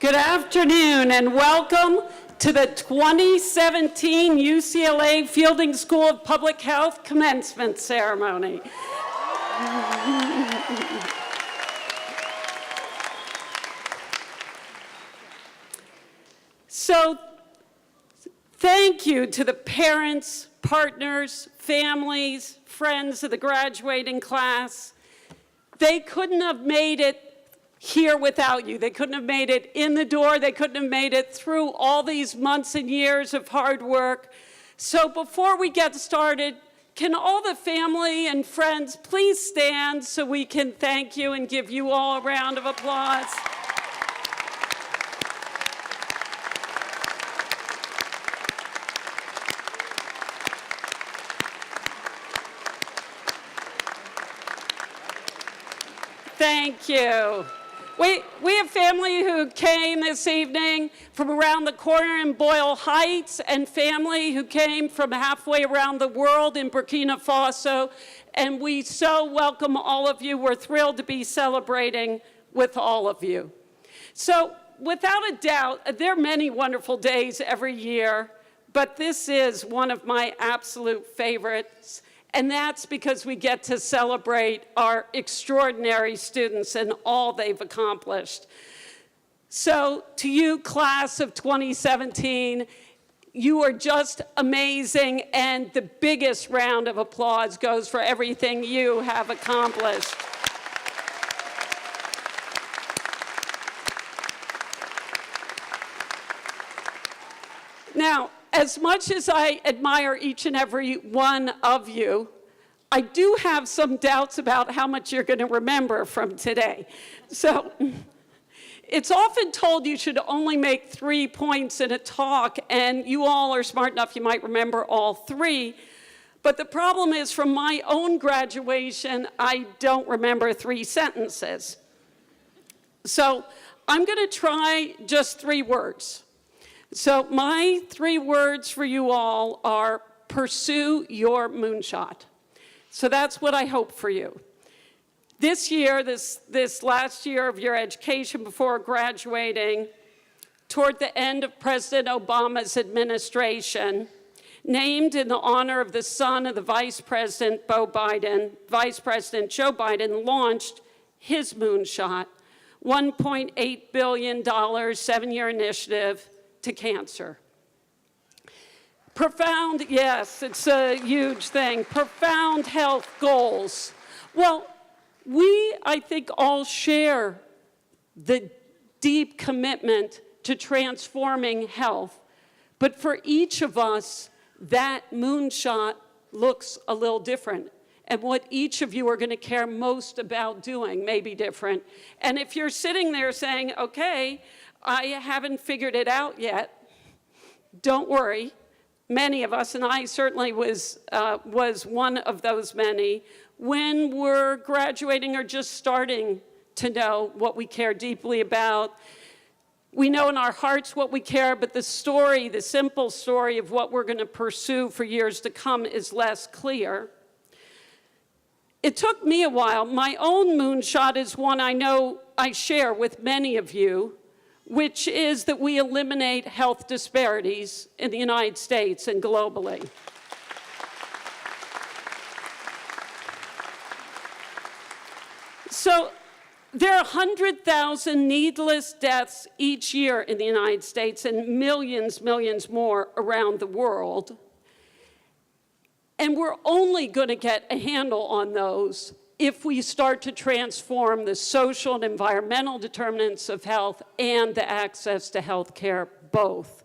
Good afternoon and welcome to the 2017 UCLA Fielding School of Public Health Commencement Ceremony. So, thank you to the parents, partners, families, friends of the graduating class. They couldn't have made it here without you. They couldn't have made it in the door. They couldn't have made it through all these months and years of hard work. So before we get started, can all the family and friends please stand so we can thank you and give you all a round of applause? Thank you. We have family who came this evening from around the corner in Boyle Heights and family who came from halfway around the world in Burkina Faso. And we so welcome all of you. We're thrilled to be celebrating with all of you. So without a doubt, there are many wonderful days every year, but this is one of my absolute favorites. And that's because we get to celebrate our extraordinary students and all they've accomplished. So to you, class of 2017, you are just amazing, and the biggest round of applause goes for everything you have accomplished. Now, as much as I admire each and every one of you, I do have some doubts about how much you're going to remember from today. So it's often told you should only make 3 points in a talk, and you all are smart enough you might remember all 3. But the problem is, from my own graduation, I don't remember 3 sentences. So I'm going to try just 3 words. So my 3 words for you all are pursue your moonshot. So that's what I hope for you. This year, this last year of your education before graduating, toward the end of President Obama's administration, named in the honor of the son of the Vice President Joe Biden, launched his moonshot, $1.8 billion 7-year initiative to cancer. Profound, yes, it's a huge thing. Profound health goals. Well, we, I think, all share the deep commitment to transforming health. But for each of us, that moonshot looks a little different. And what each of you are going to care most about doing may be different. And if you're sitting there saying, okay, I haven't figured it out yet, don't worry. Many of us, and I certainly was one of those many, when we're graduating or just starting to know what we care deeply about, we know in our hearts what we care, but the story, the simple story of what we're going to pursue for years to come is less clear. It took me a while. My own moonshot is one I know I share with many of you, which is that we eliminate health disparities in the United States and globally. So there are 100,000 needless deaths each year in the United States and millions more around the world. And we're only going to get a handle on those if we start to transform the social and environmental determinants of health and the access to health care both.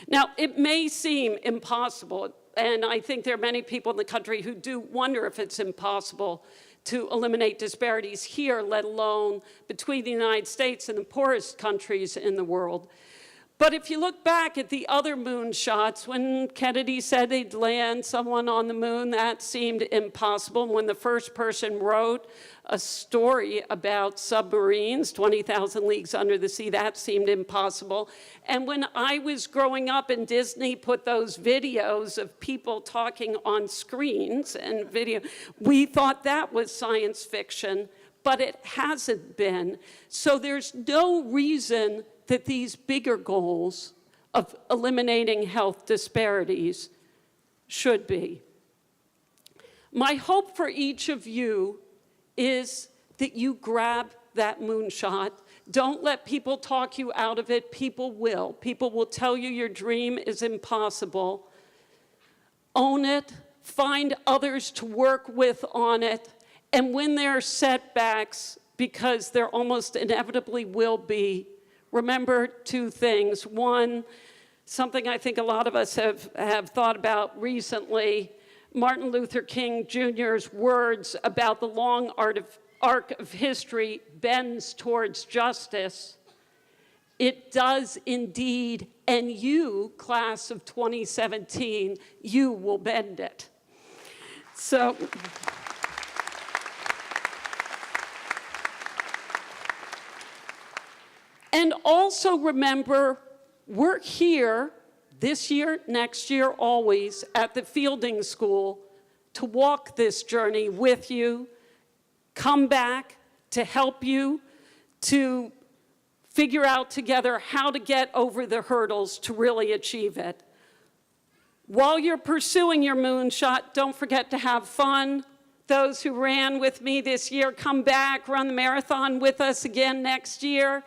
Now, it may seem impossible, and I think there are many people in the country who do wonder if it's impossible to eliminate disparities here, let alone between the United States and the poorest countries in the world. But if you look back at the other moonshots, when Kennedy said they'd land someone on the moon, that seemed impossible. And when the first person wrote a story about submarines, 20,000 Leagues Under the Sea, that seemed impossible. And when I was growing up and Disney put those videos of people talking on screens and video, we thought that was science fiction, but it hasn't been. So there's no reason that these bigger goals of eliminating health disparities should be. My hope for each of you is that you grab that moonshot. Don't let people talk you out of it. People will. People will tell you your dream is impossible. Own it. Find others to work with on it. And when there are setbacks, because there almost inevitably will be, remember two things. One, something I think a lot of us have thought about recently, Martin Luther King Jr.'s words about the long arc of history bends towards justice. It does indeed, and you, class of 2017, you will bend it. So, and also remember, we're here this year, next year, always at the Fielding School to walk this journey with you, come back to help you, to figure out together how to get over the hurdles to really achieve it. While you're pursuing your moonshot, don't forget to have fun. Those who ran with me this year, come back, run the marathon with us again next year.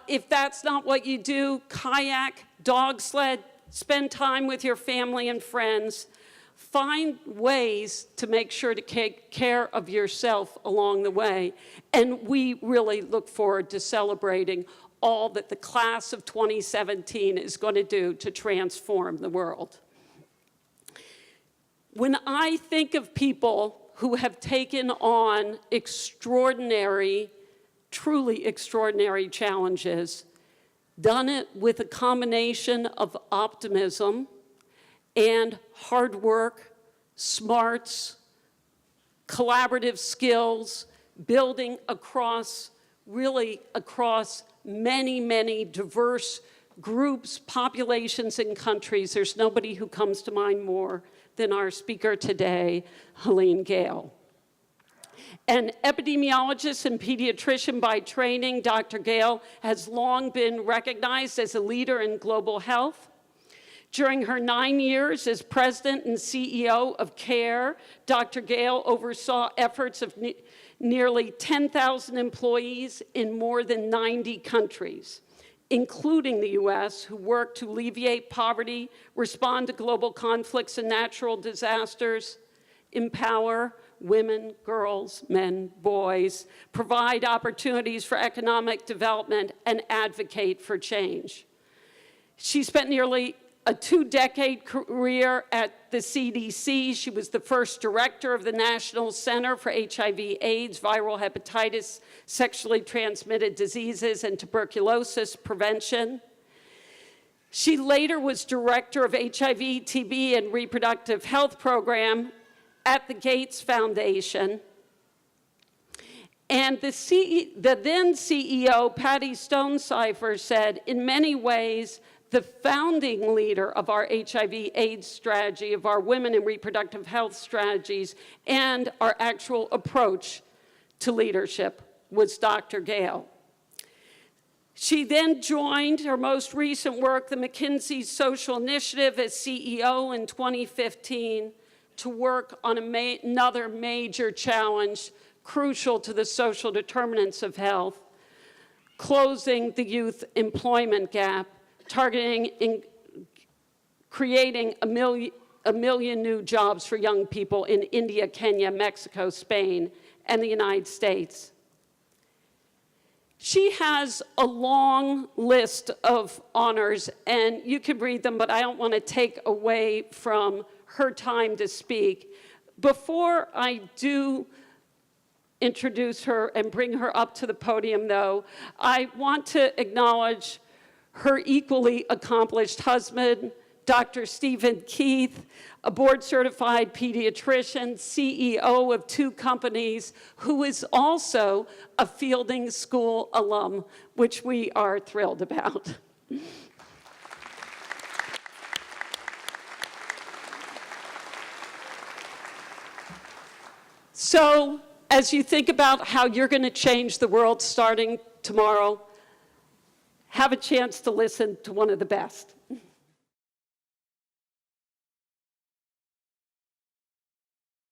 If that's not what you do, kayak, dog sled, spend time with your family and friends. Find ways to make sure to take care of yourself along the way. And we really look forward to celebrating all that the class of 2017 is going to do to transform the world. When I think of people who have taken on extraordinary, truly extraordinary challenges, done it with a combination of optimism and hard work, smarts, collaborative skills, building across many, many diverse groups, populations, and countries. There's nobody who comes to mind more than our speaker today, Helene Gayle. An epidemiologist and pediatrician by training, Dr. Gayle has long been recognized as a leader in global health. During her 9 years as president and CEO of CARE, Dr. Gayle oversaw efforts of nearly 10,000 employees in more than 90 countries, including the US, who work to alleviate poverty, respond to global conflicts and natural disasters, empower women, girls, men, boys, provide opportunities for economic development, and advocate for change. She spent nearly a 2-decade career at the CDC. She was the first director of the National Center for HIV/AIDS, Viral Hepatitis, Sexually Transmitted Diseases, and Tuberculosis Prevention. She later was director of HIV, TB, and Reproductive Health Program at the Gates Foundation. And the then CEO, Patty Stonecipher, said, in many ways, the founding leader of our HIV/AIDS strategy, of our women and reproductive health strategies, and our actual approach to leadership was Dr. Gayle. She then joined her most recent work, the McKinsey Social Initiative, as CEO in 2015 to work on another major challenge crucial to the social determinants of health, closing the youth employment gap, targeting and creating a million new jobs for young people in India, Kenya, Mexico, Spain, and the United States. She has a long list of honors, and you can read them, but I don't want to take away from her time to speak. Before I do introduce her and bring her up to the podium, though, I want to acknowledge her equally accomplished husband, Dr. Stephen Keith, a board-certified pediatrician, CEO of 2 companies, who is also a Fielding School alum, which we are thrilled about. So, as you think about how you're going to change the world starting tomorrow, have a chance to listen to one of the best.